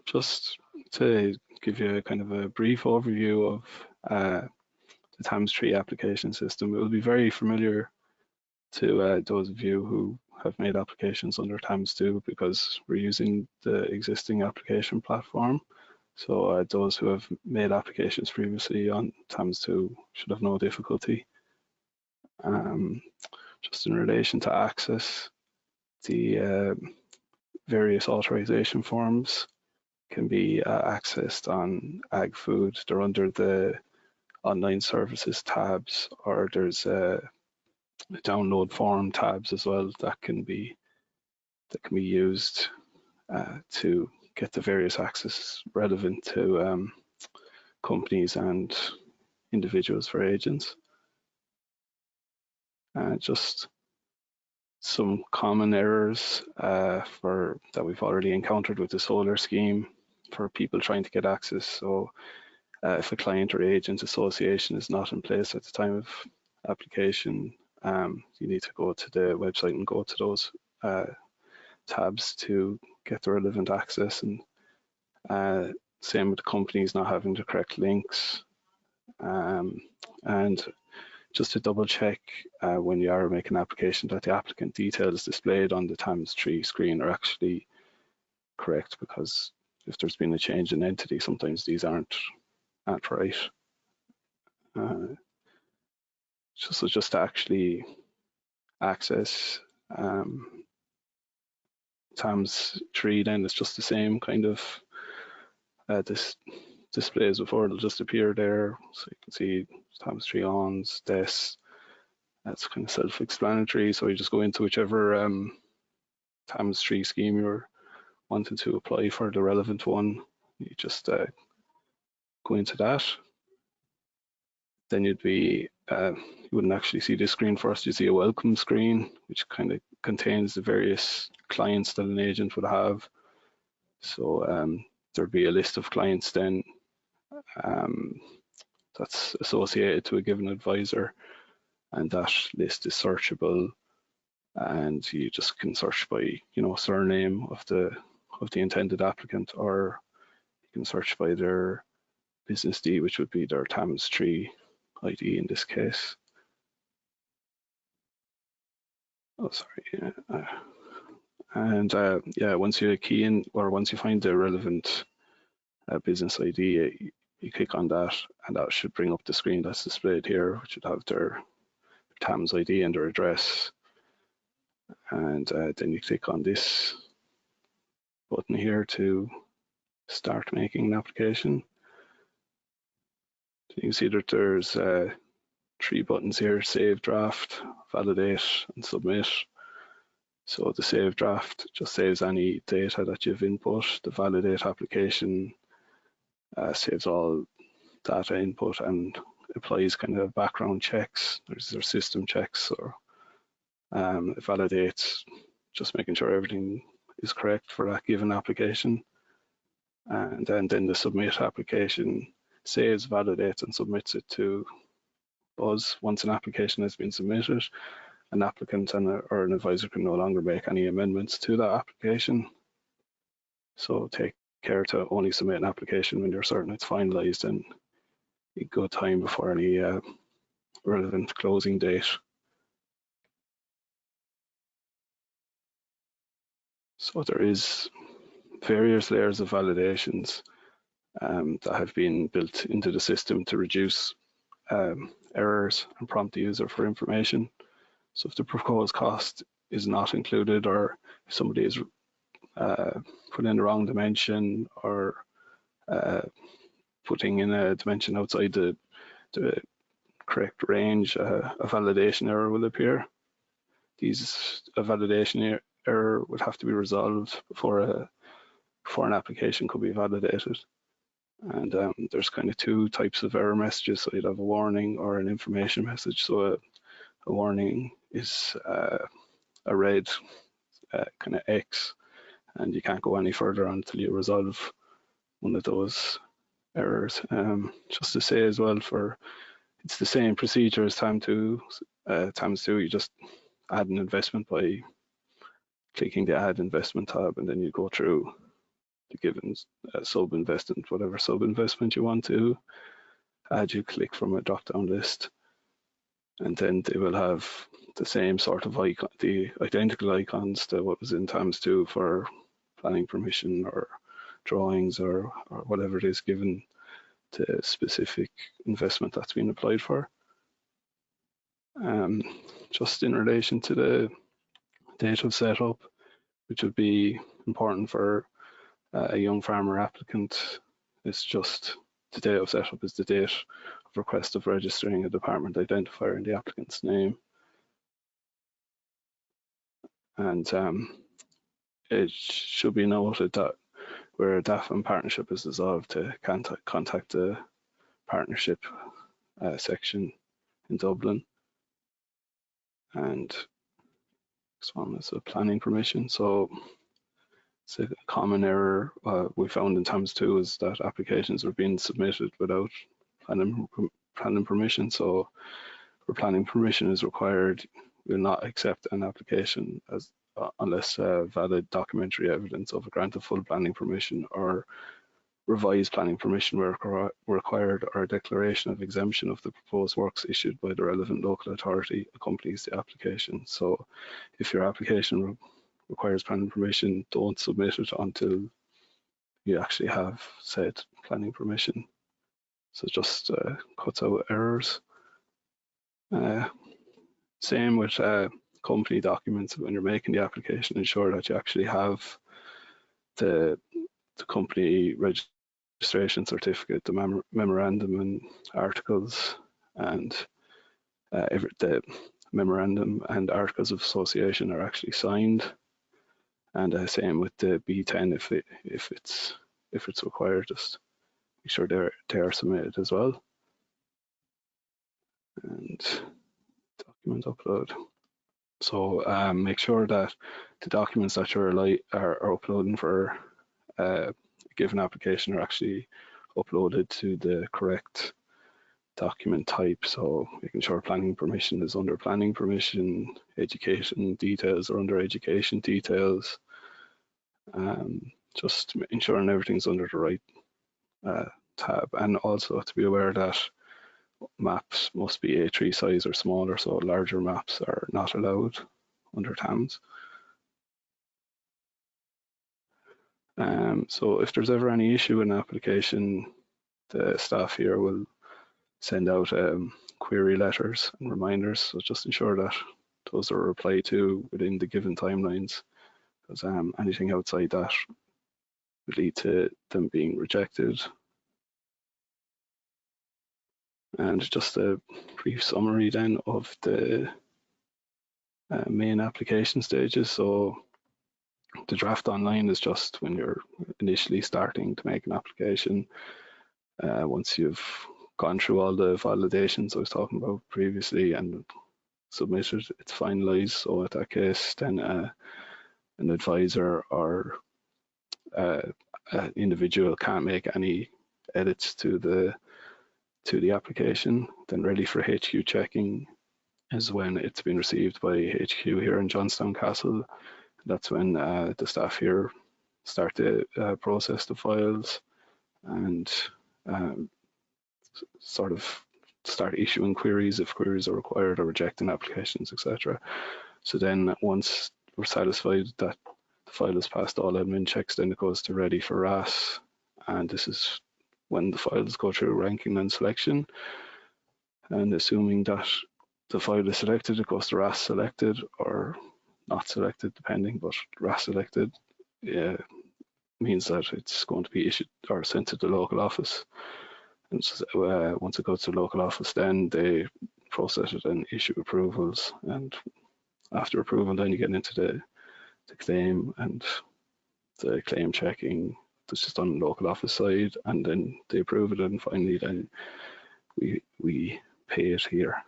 Just to give you a kind of a brief overview of the TAMS tree application system, it will be very familiar to those of you who have made applications under TAMS2 because we're using the existing application platform. So those who have made applications previously on TAMS2 should have no difficulty. Just in relation to access, the various authorization forms can be accessed on Ag Food. They're under the online services tabs, or there's a download form tabs as well that can be used to get the various access relevant to companies and individuals for agents. Just some common errors that we've already encountered with the solar scheme for people trying to get access. So if a client or agent association is not in place at the time of application, you need to go to the website and go to those tabs to get the relevant access. And same with the companies not having the correct links. And just to double check when you are making an application that the applicant details displayed on the TAMS tree screen are actually correct, because if there's been a change in entity, sometimes these aren't right. So just to actually access TAMS tree, then it's just the same kind of this display as before. It'll just appear there, so you can see TAMS tree ons, this. That's kind of self-explanatory. So you just go into whichever TAMS tree scheme you're wanting to apply for, the relevant one. You just go into that. Then you'd be, you wouldn't actually see this screen first. You see a welcome screen, which kind of contains the various clients that an agent would have. So there'd be a list of clients then that's associated to a given advisor, and that list is searchable, and you just can search by, you know, surname of the intended applicant, or you can search by their business D, which would be their TAMS tree ID in this case. Oh, sorry. And yeah, once you key in, or once you find the relevant business ID, you click on that, and that should bring up the screen that's displayed here, which would have their TAMS ID and their address. And then you click on this button here to start making an application. So you can see that there's 3 buttons here: save draft, validate, and submit. So the save draft just saves any data that you've input. The validate application saves all data input and applies kind of background checks. There's system checks, or it validates, just making sure everything is correct for that given application. And then the submit application saves, validates, and submits it to us. Once an application has been submitted, an applicant or an advisor can no longer make any amendments to that application. So take care to only submit an application when you're certain it's finalized and in good time before any relevant closing date. So there is various layers of validations that have been built into the system to reduce errors and prompt the user for information. So if the proposed cost is not included, or if somebody is put in the wrong dimension, or putting in a dimension outside the correct range, a validation error will appear. A validation error would have to be resolved before an application could be validated. And there's kind of 2 types of error messages. So you'd have a warning or an information message. So a warning is a red kind of X, and you can't go any further until you resolve one of those errors. Just to say as well, it's the same procedure as TAMS2. You just add an investment by clicking the add investment tab, and then you go through the given sub-investment, whatever sub-investment you want to add, you click from a drop-down list, and then they will have the same sort of icon, the identical icons to what was in TAMS 2 for planning permission or drawings or whatever it is given to specific investment that's been applied for. Just in relation to the date of setup, which would be important for a young farmer applicant, it's just the date of setup is the date of request of registering a department identifier in the applicant's name. And it should be noted that where a DAFM partnership is dissolved, to contact the partnership section in Dublin. And this one is a planning permission. So it's a common error we found in TAMS 2 is that applications were being submitted without planning permission. So where planning permission is required, we'll not accept an application as unless valid documentary evidence of a grant of full planning permission or revised planning permission were required, or a declaration of exemption of the proposed works issued by the relevant local authority accompanies the application. So if your application requires planning permission, don't submit it until you actually have said planning permission. So it just cuts out errors. Same with company documents. When you're making the application, ensure that you actually have the company registration certificate, the memorandum and articles, and the memorandum and articles of association are actually signed. And same with the B10, if it's required, just make sure they are submitted as well. And document upload. So make sure that the documents that are uploading for a given application are actually uploaded to the correct document type. So making sure planning permission is under planning permission, education details are under education details. Just ensuring everything's under the right tab, and also to be aware that maps must be A3 size or smaller, so larger maps are not allowed under TAMS. So if there's ever any issue in an application, the staff here will send out query letters and reminders, so just ensure that those are replied to within the given timelines, because anything outside that would lead to them being rejected. And just a brief summary then of the main application stages. So the draft online is just when you're initially starting to make an application. Once you've gone through all the validations I was talking about previously and submitted, it's finalized. So at that case, then an advisor or an individual can't make any edits to the application. Then ready for HQ checking is when it's been received by HQ here in Johnstown Castle. That's when the staff here start to process the files and sort of start issuing queries if queries are required, or rejecting applications, etc. So then once we're satisfied that the file has passed all admin checks, then it goes to ready for RAS, and this is when the files go through ranking and selection. And assuming that the file is selected, it goes to RAS selected or not selected, depending, but RAS selected means that it's going to be issued or sent to the local office. And so, once it goes to the local office, then they process it and issue approvals. And after approval, then you get into the claim and the claim checking. That's just on the local office side, and then they approve it, and finally then we pay it here.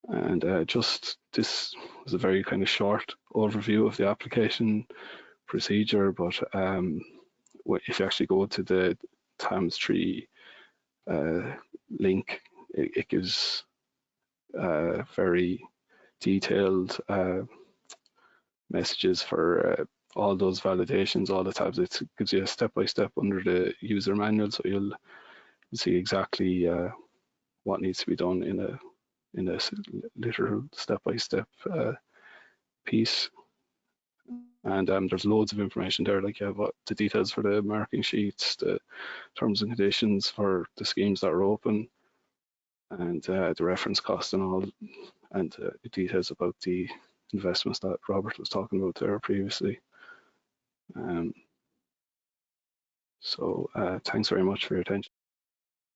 And just this was a very kind of short overview of the application procedure, but if you actually go to the TAMS 3 link, it gives very detailed messages for all those validations, all the tabs. It gives you a step-by-step under the user manual, so you'll see exactly what needs to be done in a literal step-by-step piece. And there's loads of information there, like you have the details for the marking sheets, the terms and conditions for the schemes that are open, and the reference cost and all, and details about the investments that Robert was talking about there previously. So thanks very much for your attention.